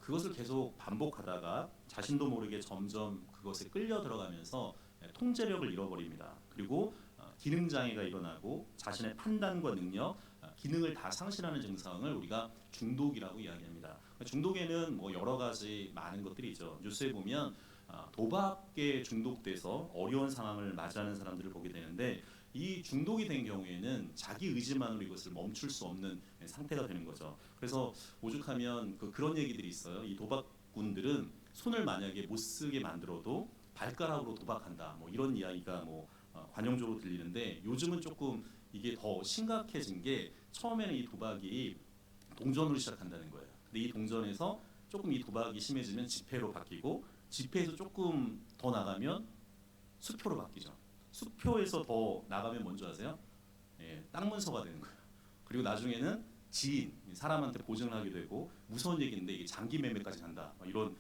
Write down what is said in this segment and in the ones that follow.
그것을 계속 반복하다가 자신도 모르게 점점 그것에 끌려 들어가면서 통제력을 잃어버립니다. 그리고 기능 장애가 일어나고 자신의 판단과 능력, 기능을 다 상실하는 증상을 우리가 중독이라고 이야기합니다. 중독에는 뭐 여러 가지 많은 것들이 있죠. 뉴스에 보면 도박에 중독돼서 어려운 상황을 맞이하는 사람들을 보게 되는데, 이 중독이 된 경우에는 자기 의지만으로 이것을 멈출 수 없는 상태가 되는 거죠. 그래서 오죽하면 그런 얘기들이 있어요. 이 도박꾼들은 손을 만약에 못 쓰게 만들어도 발가락으로 도박한다, 뭐 이런 이야기가 관용적으로 들리는데, 요즘은 조금 이게 더 심각해진 게, 처음에는 이 도박이 동전으로 시작한다는 거예요. 근데 이 동전에서 조금 이 도박이 심해지면 지폐로 바뀌고, 지폐에서 조금 더 나가면 수표로 바뀌죠. 수표에서 더 나가면 뭔지 아세요? 땅 문서가 되는 거예요. 그리고 나중에는 지인, 사람한테 보증을 하게 되고, 무서운 얘기인데 이게 장기 매매까지 간다, 이런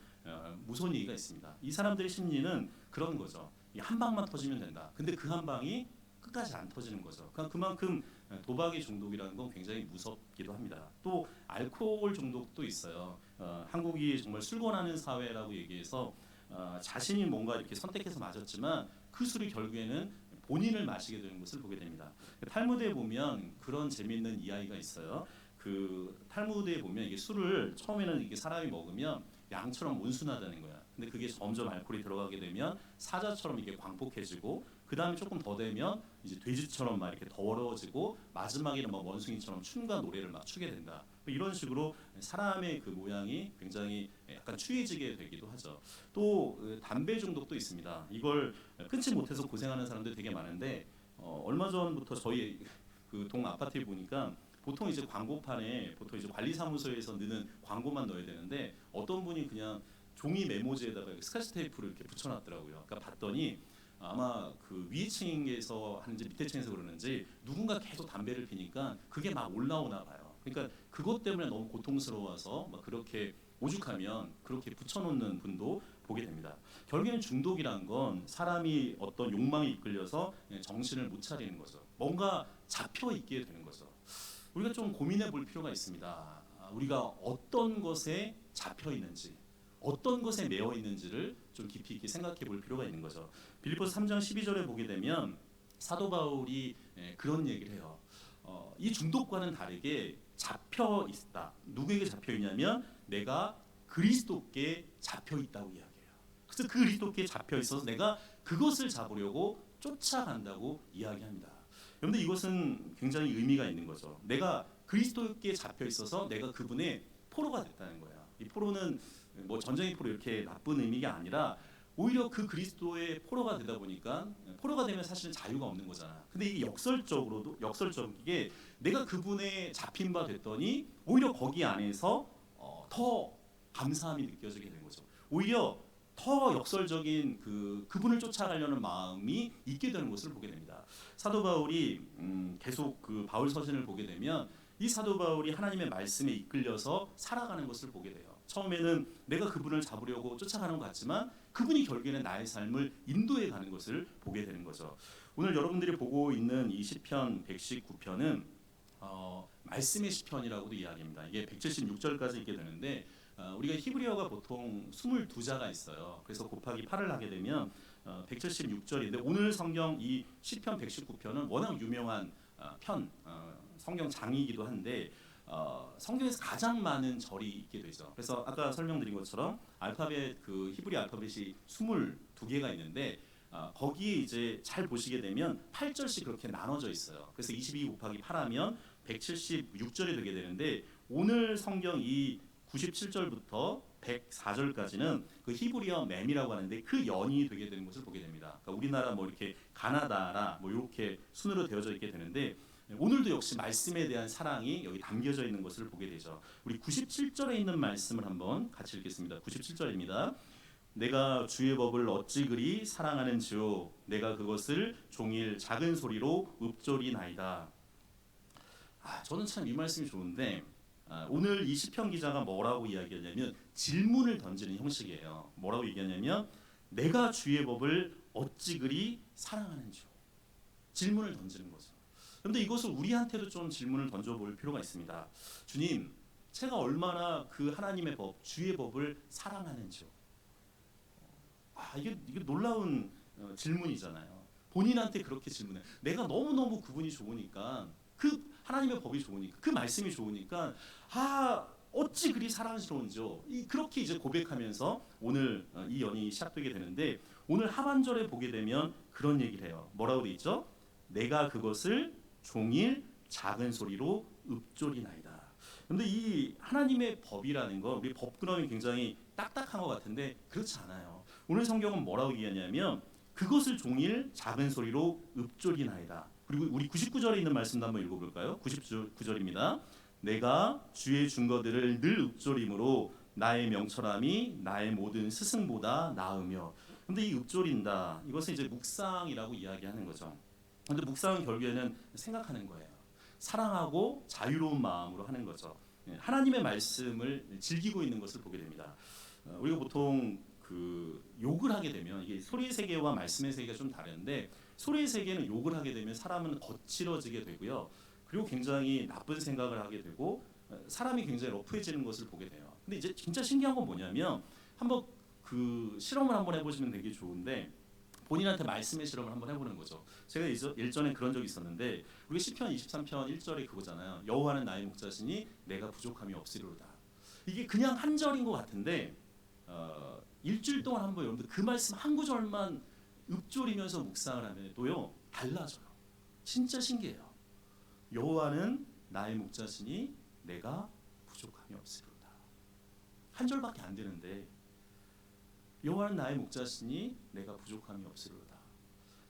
무서운 얘기가 있습니다. 이 사람들의 심리는 그런 거죠. 한 방만 터지면 된다. 근데 그 한 방이 끝까지 안 터지는 거죠. 그러니까 그만큼 도박의 중독이라는 건 굉장히 무섭기도 합니다. 또 알코올 중독도 있어요. 한국이 정말 술 권하는 사회라고 얘기해서 자신이 뭔가 이렇게 선택해서 마셨지만 그 술이 결국에는 본인을 마시게 되는 것을 보게 됩니다. 탈무드에 보면 그런 재미있는 이야기가 있어요. 그 탈무드에 보면 이게 술을 처음에는 이게 사람이 먹으면 양처럼 온순하다는 거야. 근데 그게 점점 알코올이 들어가게 되면 사자처럼 이게 광폭해지고, 그 다음에 조금 더 되면 이제 돼지처럼 막 이렇게 더러워지고, 마지막에는 막 원숭이처럼 춤과 노래를 막 추게 된다. 이런 식으로 사람의 그 모양이 굉장히 약간 추해지게 되기도 하죠. 또 담배 중독도 있습니다. 이걸 끊지 못해서 고생하는 사람들 되게 많은데, 얼마 전부터 저희 그 동 아파트에 보니까 보통 이제 광고판에 보통 이제 관리사무소에서 넣는 광고만 넣어야 되는데, 어떤 분이 그냥 종이 메모지에다가 스카치 테이프를 이렇게 붙여놨더라고요. 그러니까 봤더니 아마 그 위에 층에서 하는지 밑에 층에서 그러는지 누군가 계속 담배를 피니까 그게 막 올라오나 봐요. 그러니까 그것 때문에 너무 고통스러워서 막 그렇게 오죽하면 그렇게 붙여놓는 분도 보게 됩니다. 결국에는 중독이란 건 사람이 어떤 욕망에 이끌려서 정신을 못 차리는 거죠. 뭔가 잡혀 있게 되는 거죠. 우리가 좀 고민해 볼 필요가 있습니다. 우리가 어떤 것에 잡혀 있는지, 어떤 것에 매여 있는지를 좀 깊이 있게 생각해 볼 필요가 있는 거죠. 빌립보서 3장 12절에 보게 되면 사도 바울이 그런 얘기를 해요. 이 중독과는 다르게 잡혀 있다. 누구에게 잡혀 있냐면 내가 그리스도께 잡혀 있다고 이야기해요. 그래서 그 그리스도께 잡혀 있어서 내가 그것을 잡으려고 쫓아간다고 이야기합니다. 여러분들, 이것은 굉장히 의미가 있는 거죠. 내가 그리스도께 잡혀 있어서 내가 그분의 포로가 됐다는 거예요. 이 포로는 뭐 전쟁의 포로 이렇게 나쁜 의미가 아니라, 오히려 그 그리스도의 포로가 되다 보니까, 포로가 되면 사실은 자유가 없는 거잖아. 근데 이게 역설적이게 내가 그분의 잡힌 바 됐더니 오히려 거기 안에서 더 감사함이 느껴지게 된 거죠. 오히려 더 역설적인 그분을 쫓아가려는 마음이 있게 되는 것을 보게 됩니다. 사도 바울이 계속 그 바울 서신을 보게 되면 이 사도 바울이 하나님의 말씀에 이끌려서 살아가는 것을 보게 돼요. 처음에는 내가 그분을 잡으려고 쫓아가는 것 같지만 그분이 결국에는 나의 삶을 인도해 가는 것을 보게 되는 거죠. 오늘 여러분들이 보고 있는 이 시편 119편은 말씀의 시편이라고도 이야기합니다. 이게 176절까지 있게 되는데, 우리가 히브리어가 보통 22자가 있어요. 그래서 곱하기 8을 하게 되면 176절인데, 오늘 성경 이 시편 119편은 워낙 유명한 성경 장이기도 한데, 성경에서 가장 많은 절이 있게 되죠. 그래서 아까 설명드린 것처럼 알파벳, 그 히브리 알파벳이 22개가 있는데, 거기에 이제 잘 보시게 되면 8절씩 그렇게 나눠져 있어요. 그래서 22 곱하기 8하면 176절이 되게 되는데, 오늘 성경 이 97절부터 104절까지는 그 히브리어 맴이라고 하는데 그 연이 되게 되는 것을 보게 됩니다. 그러니까 우리나라 뭐 이렇게 가나다라 뭐 이렇게 순으로 되어져 있게 되는데, 오늘도 역시 말씀에 대한 사랑이 여기 담겨져 있는 것을 보게 되죠. 우리 97절에 있는 말씀을 한번 같이 읽겠습니다. 97절입니다. 내가 주의 법을 어찌 그리 사랑하는지요, 내가 그것을 종일 작은 소리로 읊조리나이다. 저는 참 이 말씀이 좋은데, 오늘 이 시편 기자가 뭐라고 이야기하냐면 질문을 던지는 형식이에요. 뭐라고 얘기하냐면 내가 주의 법을 어찌 그리 사랑하는지요. 질문을 던지는 거죠. 그런데 이것을 우리한테도 좀 질문을 던져볼 필요가 있습니다. 주님, 제가 얼마나 그 하나님의 법, 주의 법을 사랑하는지요. 이게 놀라운 질문이잖아요. 본인한테 그렇게 질문해. 내가 너무너무 그분이 좋으니까, 그 하나님의 법이 좋으니까, 그 말씀이 좋으니까 어찌 그리 사랑스러운지요. 그렇게 이제 고백하면서 오늘 이 연이 시작되게 되는데, 오늘 하반절에 보게 되면 그런 얘기를 해요. 뭐라고 돼 있죠? 내가 그것을 종일 작은 소리로 읊조리나이다. 근데 이 하나님의 법이라는 거, 우리 법그럼이 굉장히 딱딱한 것 같은데 그렇지 않아요. 오늘 성경은 뭐라고 얘기하냐면 그것을 종일 작은 소리로 읊조리나이다. 그리고 우리 99절에 있는 말씀도 한번 읽어볼까요? 99절입니다. 내가 주의 증거들을 늘 읊조림으로 나의 명철함이 나의 모든 스승보다 나으며. 근데 이 읊조린다, 이것은 이제 묵상이라고 이야기하는 거죠. 근데 묵상은 결국에는 생각하는 거예요. 사랑하고 자유로운 마음으로 하는 거죠. 하나님의 말씀을 즐기고 있는 것을 보게 됩니다. 우리가 보통 그 욕을 하게 되면, 이게 소리의 세계와 말씀의 세계가 좀 다른데, 소리의 세계는 욕을 하게 되면 사람은 거칠어지게 되고요. 그리고 굉장히 나쁜 생각을 하게 되고 사람이 굉장히 러프해지는 것을 보게 돼요. 근데 이제 진짜 신기한 건 뭐냐면, 한번 그 실험을 한번 해보시면 되게 좋은데, 본인한테 말씀의 실험을 한번 해보는 거죠. 제가 일전에 그런 적이 있었는데, 우리가 시편 23편 1절에 그거잖아요. 여호와는 나의 목자시니 내가 부족함이 없으리로다. 이게 그냥 한 절인 것 같은데 일주일 동안 한번 여러분들 그 말씀 한 구절만 읊조리면서 묵상을 하면 또요 달라져요. 진짜 신기해요. 여호와는 나의 목자시니 내가 부족함이 없으리로다. 한 절밖에 안 되는데, 여호와는 나의 목자시니 내가 부족함이 없으리로다.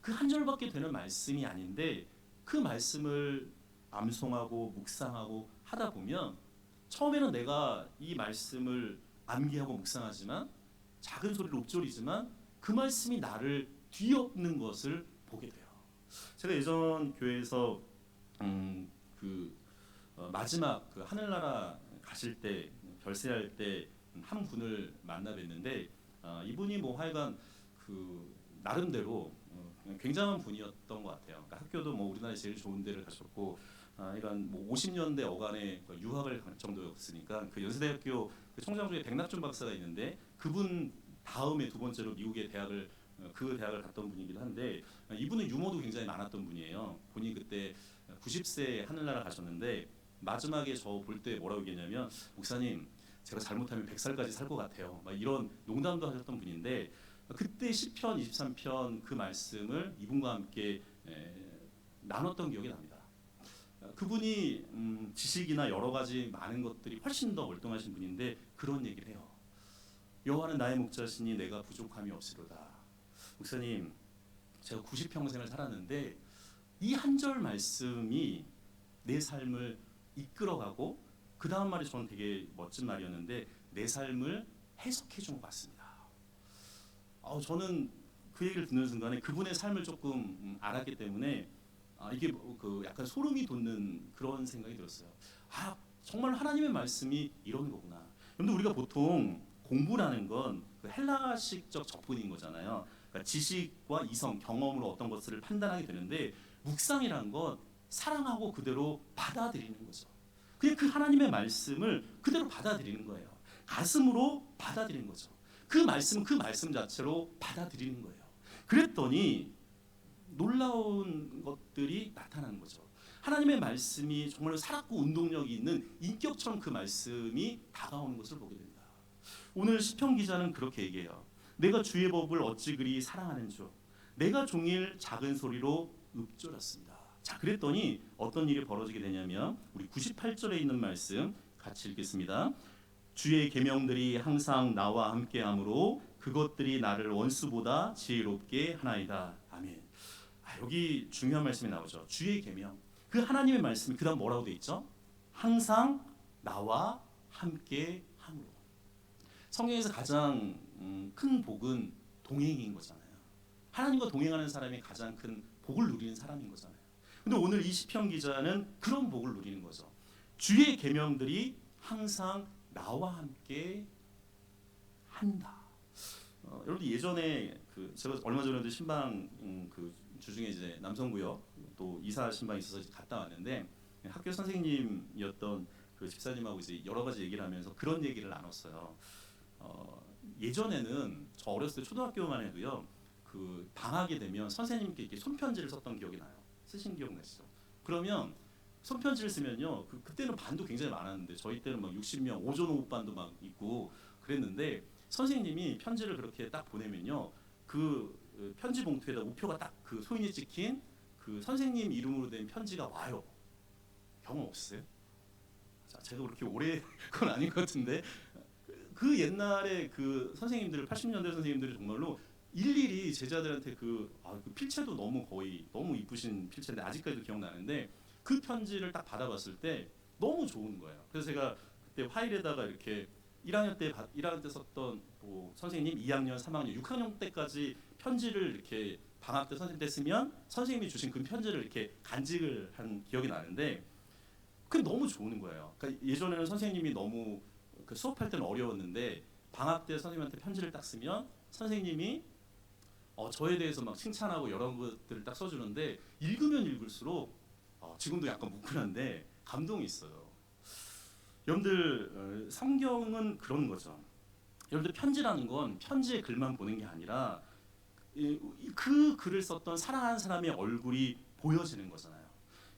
그 한 절밖에 되는 말씀이 아닌데, 그 말씀을 암송하고 묵상하고 하다 보면 처음에는 내가 이 말씀을 암기하고 묵상하지만, 작은 소리로 읊조리지만 그 말씀이 나를 뒤엎는 것을 보게 돼요. 제가 예전 교회에서 마지막 그 하늘나라 가실 때, 별세할 때 한 분을 만나 뵀는데, 이분이 뭐 하여간 그 나름대로 굉장한 분이었던 것 같아요. 그러니까 학교도 뭐 우리나라에 제일 좋은 데를 가셨고, 이런 뭐 50년대 어간에 유학을 갈 정도였으니까, 그 연세대학교 그 총장 중에 백낙준 박사가 있는데, 그분 다음에 두 번째로 미국의 대학을 그 대학을 갔던 분이기도 한데, 이분은 유머도 굉장히 많았던 분이에요. 본인 그때 90세 하늘나라 가셨는데 마지막에 저 볼 때 뭐라고 얘기했냐면, 목사님 제가 잘못하면 100살까지 살 것 같아요. 막 이런 농담도 하셨던 분인데, 그때 시편 23편 그 말씀을 이분과 함께 나눴던 기억이 납니다. 그분이 지식이나 여러 가지 많은 것들이 훨씬 더 월등하신 분인데 그런 얘기를 해요. 여호와는 나의 목자시니 내가 부족함이 없으리로다. 목사님, 제가 90평생을 살았는데 이 한 절 말씀이 내 삶을 이끌어가고, 그 다음 말이 저는 되게 멋진 말이었는데, 내 삶을 해석해 준 것 같습니다. 저는 그 얘기를 듣는 순간에 그분의 삶을 조금 알았기 때문에 이게 그 약간 소름이 돋는 그런 생각이 들었어요. 정말 하나님의 말씀이 이런 거구나. 그런데 우리가 보통 공부라는 건 그 헬라식적 접근인 거잖아요. 그러니까 지식과 이성, 경험으로 어떤 것을 판단하게 되는데, 묵상이란 건 사랑하고 그대로 받아들이는 거죠. 그냥 그 하나님의 말씀을 그대로 받아들이는 거예요. 가슴으로 받아들이는 거죠. 그 말씀은 그 말씀 자체로 받아들이는 거예요. 그랬더니 놀라운 것들이 나타나는 거죠. 하나님의 말씀이 정말 살았고 운동력이 있는 인격처럼 그 말씀이 다가오는 것을 보게 됩니다. 오늘 시편 기자는 그렇게 얘기해요. 내가 주의 법을 어찌 그리 사랑하는 줄, 내가 종일 작은 소리로 읊조렸습니다. 자, 그랬더니 어떤 일이 벌어지게 되냐면, 우리 98절에 있는 말씀 같이 읽겠습니다. 주의 계명들이 항상 나와 함께하므로 그것들이 나를 원수보다 지혜롭게 하나이다. 아멘. 여기 중요한 말씀이 나오죠. 주의 계명, 그 하나님의 말씀이 그다음 뭐라고 돼 있죠? 항상 나와 함께함으로. 성경에서 가장 큰 복은 동행인 거잖아요. 하나님과 동행하는 사람이 가장 큰 복을 누리는 사람인 거잖아요. 근데 오늘 이 시편 기자는 그런 복을 누리는 거죠. 주의 계명들이 항상 나와 함께 한다. 여러분 예전에 제가 얼마 전에도 신방 그 주중에 이제 남성구역 또 이사 신방이 있어서 갔다 왔는데, 학교 선생님이었던 그 집사님하고 이제 여러 가지 얘기를 하면서 그런 얘기를 나눴어요. 예전에는 저 어렸을 때 초등학교만 해도요, 그 방학이 되면 선생님께 이렇게 손편지를 썼던 기억이 나요. 쓰신 기억 나시죠? 그러면 손편지를 쓰면요, 그때는 반도 굉장히 많았는데 저희 때는 막 60명, 오전 오후 반도 막 있고 그랬는데 선생님이 편지를 그렇게 딱 보내면요, 그 편지 봉투에다 우표가 딱 그 소인이 찍힌 그 선생님 이름으로 된 편지가 와요. 경험 없으세요? 자, 제가 그렇게 오래 건 아닌 것 같은데 그 옛날에 그 선생님들 80년대 선생님들이 정말로 일일이 제자들한테 그 필체도 너무 거의 너무 이쁘신 필체인데 아직까지도 기억나는데 그 편지를 딱 받아봤을 때 너무 좋은 거예요. 그래서 제가 그때 파일에다가 이렇게 1학년 때 썼던 뭐 선생님 2학년, 3학년, 6학년 때까지 편지를 이렇게 방학 때 선생님 때 쓰면 선생님이 주신 그 편지를 이렇게 간직을 한 기억이 나는데 그게 너무 좋은 거예요. 그러니까 예전에는 선생님이 너무 그 수업할 때는 어려웠는데 방학 때 선생님한테 편지를 딱 쓰면 선생님이 저에 대해서 막 칭찬하고 여러 것들을 딱 써주는데 읽으면 읽을수록 지금도 약간 뭉클한데 감동이 있어요. 여러분들 성경은 그런 거죠. 여러분들 편지라는 건 편지의 글만 보는 게 아니라 그 글을 썼던 사랑하는 사람의 얼굴이 보여지는 거잖아요.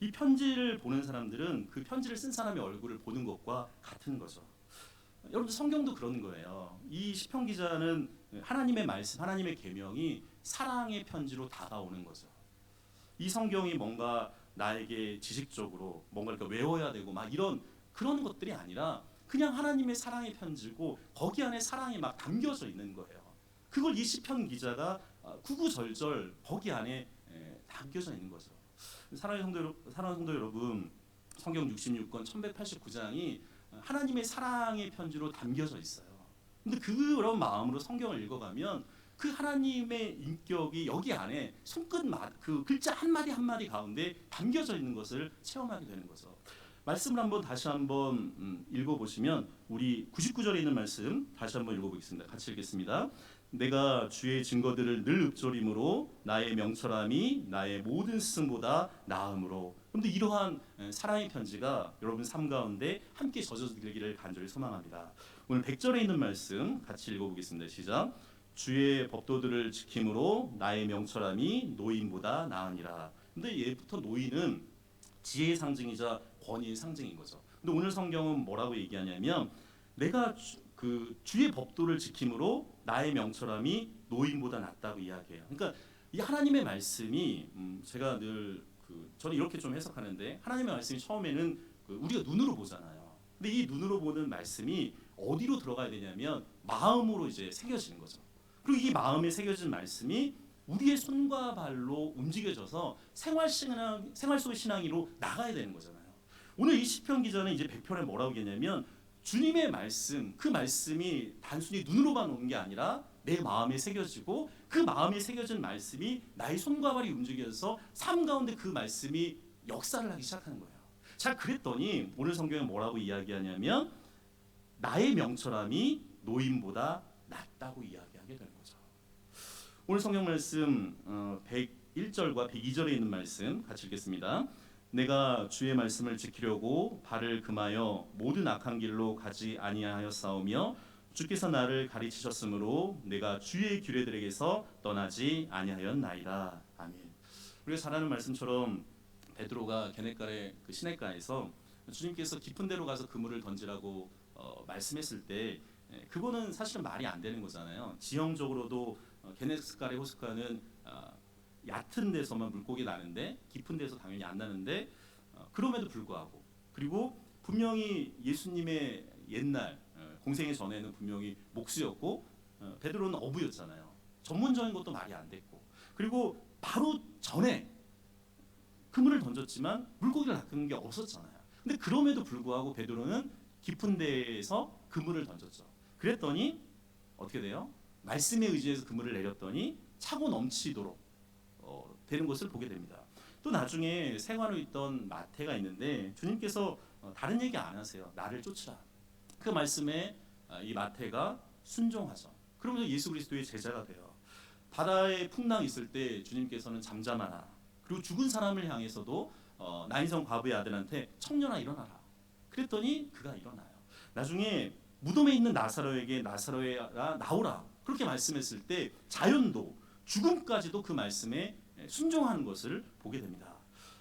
이 편지를 보는 사람들은 그 편지를 쓴 사람의 얼굴을 보는 것과 같은 거죠. 여러분 성경도 그런 거예요. 이 시편 기자는 하나님의 말씀, 하나님의 계명이 사랑의 편지로 다가오는 거죠. 이 성경이 뭔가 나에게 지식적으로 뭔가 이렇게 외워야 되고 막 이런 그런 것들이 아니라 그냥 하나님의 사랑의 편지고 거기 안에 사랑이 막 담겨져 있는 거예요. 그걸 이 시편 기자가 구구절절 거기 안에 담겨져 있는 거죠. 사랑하는 성도 여러분, 성경 66권 1189장이 하나님의 사랑의 편지로 담겨져 있어요. 근데 그런 마음으로 성경을 읽어가면 그 하나님의 인격이 여기 안에 그 글자 한 마디 한 마디 가운데 담겨져 있는 것을 체험하게 되는 거죠. 말씀을 다시 한번 읽어보시면 우리 99절에 있는 말씀 다시 한번 읽어보겠습니다. 같이 읽겠습니다. 내가 주의 증거들을 늘 읊조림으로 나의 명철함이 나의 모든 스승보다 나음으로. 그런데 이러한 사랑의 편지가 여러분 삶 가운데 함께 젖어들기를 간절히 소망합니다. 오늘 100절에 있는 말씀 같이 읽어보겠습니다. 시작. 주의 법도들을 지킴으로 나의 명철함이 노인보다 나으니라. 근데 얘부터 노인은 지혜의 상징이자 권위의 상징인 거죠. 근데 오늘 성경은 뭐라고 얘기하냐면 내가 주의 법도를 지킴으로 나의 명철함이 노인보다 낫다고 이야기해요. 그러니까 이 하나님의 말씀이 제가 늘 저는 이렇게 좀 해석하는데 하나님의 말씀이 처음에는 우리가 눈으로 보잖아요. 근데 이 눈으로 보는 말씀이 어디로 들어가야 되냐면 마음으로 이제 새겨지는 거죠. 그리고 이 마음에 새겨진 말씀이 우리의 손과 발로 움직여져서 생활 속의 신앙으로 나가야 되는 거잖아요. 오늘 이 시편 기자는 이제 100편에 뭐라고 얘기하냐면 주님의 말씀, 그 말씀이 단순히 눈으로만 오는 게 아니라 내 마음에 새겨지고 그 마음에 새겨진 말씀이 나의 손과 발이 움직여서 삶 가운데 그 말씀이 역사를 하기 시작하는 거예요. 자, 그랬더니 오늘 성경에 뭐라고 이야기하냐면 나의 명철함이 노인보다 낫다고 이야기하게 되는 거죠. 오늘 성경 말씀 101절과 102절에 있는 말씀 같이 읽겠습니다. 내가 주의 말씀을 지키려고 발을 금하여 모든 악한 길로 가지 아니하였사오며 주께서 나를 가르치셨으므로 내가 주의 규례들에게서 떠나지 아니하였나이다. 아멘. 우리가 잘 아는 말씀처럼 베드로가 게네갈의 그 시냇가에서 주님께서 깊은 데로 가서 그물을 던지라고 말씀했을 때 그거는 사실은 말이 안 되는 거잖아요. 지형적으로도 게네갈의 호숫가는 얕은 데서만 물고기 나는데 깊은 데서 당연히 안 나는데 그럼에도 불구하고 그리고 분명히 예수님의 옛날 공생의 전에는 분명히 목수였고 베드로는 어부였잖아요. 전문적인 것도 말이 안 됐고 그리고 바로 전에 그물을 던졌지만 물고기를 낚은 게 없었잖아요. 근데 그럼에도 불구하고 베드로는 깊은 데에서 그물을 던졌죠. 그랬더니 어떻게 돼요? 말씀에 의지해서 그물을 내렸더니 차고 넘치도록 되는 것을 보게 됩니다. 또 나중에 생활로 있던 마태가 있는데 주님께서 다른 얘기 안 하세요. 나를 쫓으라. 그 말씀에 이 마태가 순종하죠. 그러면서 예수 그리스도의 제자가 돼요. 바다에 풍랑이 있을 때 주님께서는 잠잠하라. 그리고 죽은 사람을 향해서도 나인성 과부의 아들한테 청년아 일어나라. 그랬더니 그가 일어나요. 나중에 무덤에 있는 나사로에게 나사로야 나오라 그렇게 말씀했을 때 자연도 죽음까지도 그 말씀에 순종하는 것을 보게 됩니다.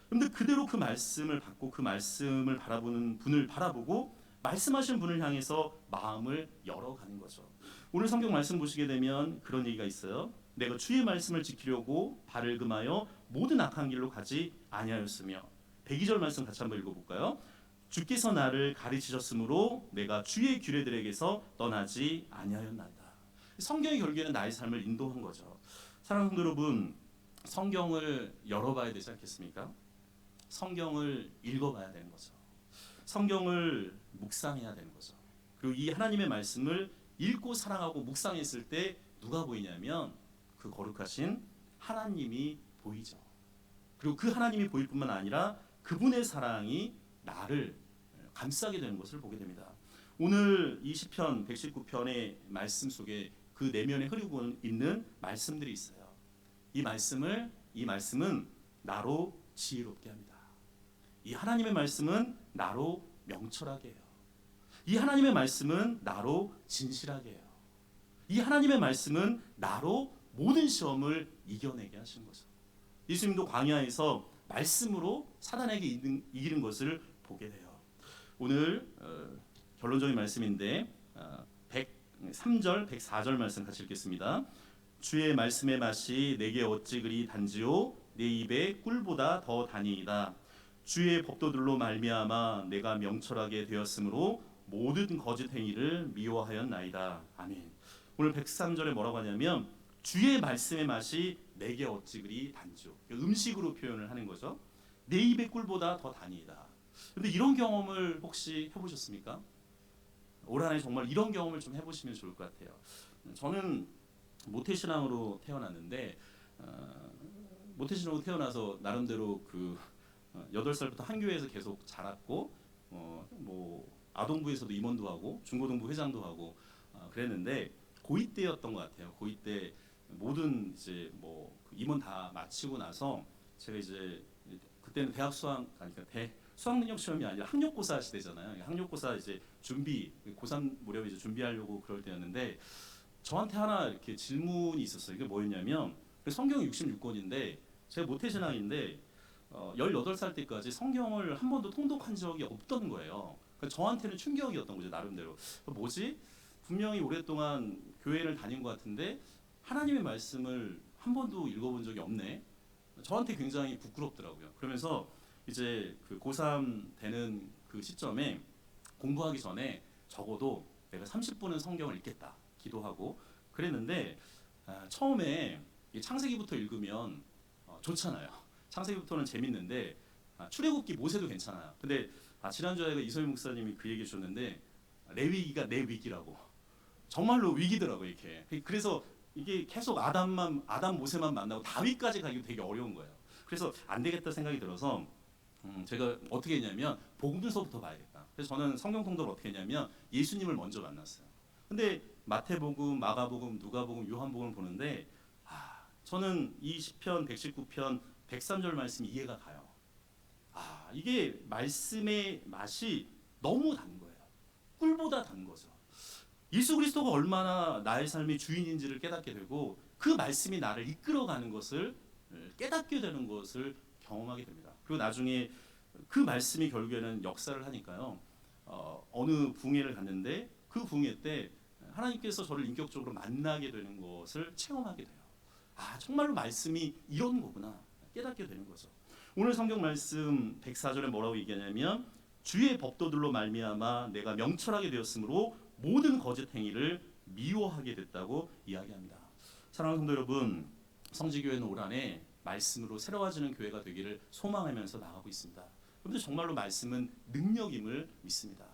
그런데 그대로 그 말씀을 받고 그 말씀을 바라보는 분을 바라보고 말씀하신 분을 향해서 마음을 열어가는 거죠. 오늘 성경 말씀 보시게 되면 그런 얘기가 있어요. 내가 주의 말씀을 지키려고 발을 금하여 모든 악한 길로 가지 아니하였으며 102절 말씀 같이 한번 읽어볼까요? 주께서 나를 가르치셨으므로 내가 주의 규례들에게서 떠나지 아니하였나이다. 성경이 결국에는 나의 삶을 인도한 거죠. 사랑하는 성도 여러분, 성경을 열어봐야 되지 않겠습니까? 성경을 읽어봐야 되는 거죠. 성경을 묵상해야 되는 거죠. 그리고 이 하나님의 말씀을 읽고 사랑하고 묵상했을 때 누가 보이냐면 그 거룩하신 하나님이 보이죠. 그리고 그 하나님이 보일 뿐만 아니라 그분의 사랑이 나를 감싸게 되는 것을 보게 됩니다. 오늘 이 시편 119편의 말씀 속에 그 내면에 흐르고 있는 말씀들이 있어요. 이 말씀은 나로 지혜롭게 합니다. 이 하나님의 말씀은 나로 명철하게 해요. 이 하나님의 말씀은 나로 진실하게 해요. 이 하나님의 말씀은 나로 모든 시험을 이겨내게 하시는 거죠. 예수님도 광야에서 말씀으로 사단에게 이기는 것을 보게 돼요. 오늘 결론적인 말씀인데 103절, 104절 말씀 같이 읽겠습니다. 주의 말씀의 맛이 내게 어찌 그리 단지요 내 입에 꿀보다 더 다니이다. 주의 법도들로 말미암아 내가 명철하게 되었으므로 모든 거짓 행위를 미워하였나이다. 아멘. 오늘 103절에 뭐라고 하냐면 주의 말씀의 맛이 내게 어찌 그리 단지요. 음식으로 표현을 하는 거죠. 내 입의 꿀보다 더 다니이다. 근데 이런 경험을 혹시 해보셨습니까? 올 한해 정말 이런 경험을 좀 해보시면 좋을 것 같아요. 저는 모태신앙으로 태어났는데 모태신앙으로 태어나서 나름대로 8살부터 한교회에서 계속 자랐고 뭐 아동부에서도 임원도 하고 중고등부 회장도 하고 그랬는데 고2 때였던 것 같아요. 고2 때 모든 이제 그 임원 다 마치고 나서 제가 이제 그때는 대학 수학 그러니까 수학 능력 시험이 아니라 학력고사 시대잖아요. 학력고사 이제 준비 고3 무렵에 이제 준비하려고 그럴 때였는데 저한테 하나 이렇게 질문이 있었어요. 이게 뭐였냐면 성경 66권인데 제가 모태신앙인데 18살 때까지 성경을 한 번도 통독한 적이 없던 거예요. 그러니까 저한테는 충격이었던 거죠. 나름대로. 뭐지? 분명히 오랫동안 교회를 다닌 것 같은데 하나님의 말씀을 한 번도 읽어본 적이 없네. 저한테 굉장히 부끄럽더라고요. 그러면서 이제 그 고3 되는 그 시점에 공부하기 전에 적어도 내가 30분은 성경을 읽겠다 기도하고 그랬는데 처음에 창세기부터 읽으면 좋잖아요. 창세기부터는 재밌는데 출애굽기 모세도 괜찮아요. 근데 지난주에 이소희 목사님이 그 얘기 주셨는데 레위기가 내 위기라고 정말로 위기더라고요. 이렇게 그래서 이게 계속 아담 모세만 만나고 다윗까지 가기도 되게 어려운 거예요. 그래서 안 되겠다 생각이 들어서 제가 어떻게 했냐면 복음서부터 봐야겠다. 그래서 저는 성경 통독을 어떻게 했냐면 예수님을 먼저 만났어요. 근데 마태복음, 마가복음, 누가복음, 요한복음을 보는데 저는 이 시편 119편 103절 말씀이 이해가 가요. 이게 말씀의 맛이 너무 단 거예요. 꿀보다 단 거죠. 예수 그리스도가 얼마나 나의 삶의 주인인지를 깨닫게 되고 그 말씀이 나를 이끌어가는 것을 깨닫게 되는 것을 경험하게 됩니다. 그리고 나중에 그 말씀이 결국에는 역사를 하니까요. 어느 부흥회를 갔는데 그 부흥회 때 하나님께서 저를 인격적으로 만나게 되는 것을 체험하게 돼요. 정말로 말씀이 이런 거구나 깨닫게 되는 거죠. 오늘 성경 말씀 104절에 뭐라고 얘기하냐면 주의 법도들로 말미암아 내가 명철하게 되었으므로 모든 거짓 행위를 미워하게 됐다고 이야기합니다. 사랑하는 성도 여러분, 성지교회는 올 한해 말씀으로 새로워지는 교회가 되기를 소망하면서 나가고 있습니다. 그런데 정말로 말씀은 능력임을 믿습니다.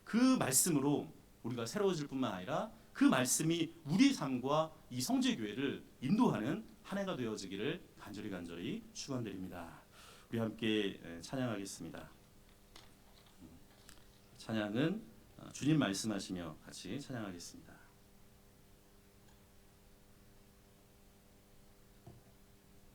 그 말씀으로 우리가 새로워질 뿐만 아니라 그 말씀이 우리 삶과 이 성지교회를 인도하는 한 해가 되어지기를 간절히 축원드립니다. 우리 함께 찬양하겠습니다. 찬양은 주님 말씀하시며 같이 찬양하겠습니다.